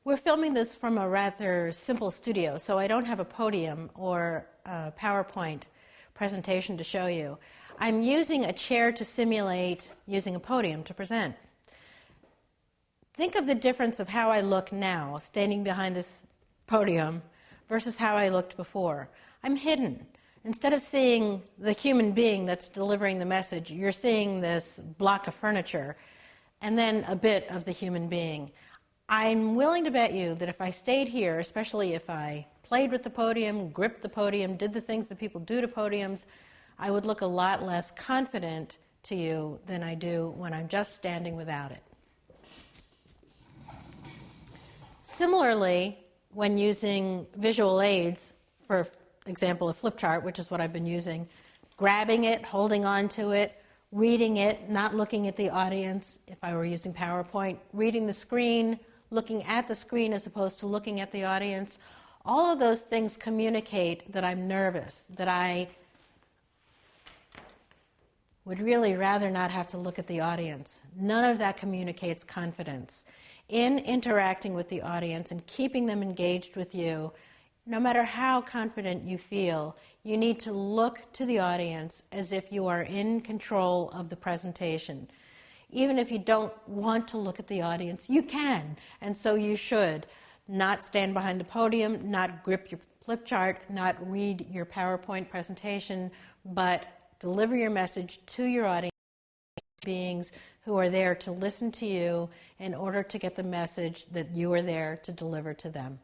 We're filming this from a rather simple studio, so I don't have a podium or a PowerPoint presentation to show you. I'm using a chair to simulate using a podium to present. Think of the difference of how I look now, standing behind this podium, versus how I looked before. I'm hidden. Instead of seeing the human being that's delivering the message, you're seeing this block of furniture, and then a bit of the human being. I'm willing to bet you that if I stayed here, especially if I played with the podium, gripped the podium, did the things that people do to podiums, I would look a lot less confident to you than I do when I'm just standing without it. Similarly, when using visual aids, for example, a flip chart, which is what I've been using, grabbing it, holding on to it, reading it, not looking at the audience, if I were using PowerPoint, reading the screen, looking at the screen as opposed to looking at the audience, all of those things communicate that I'm nervous, that I would really rather not have to look at the audience. None of that communicates confidence. In interacting with the audience and keeping them engaged with you, no matter how confident you feel, you need to look to the audience as if you are in control of the presentation. Even if you don't want to look at the audience, you can, and so you should. Not stand behind the podium, not grip your flip chart, not read your PowerPoint presentation, but deliver your message to your audience, beings who are there to listen to you in order to get the message that you are there to deliver to them.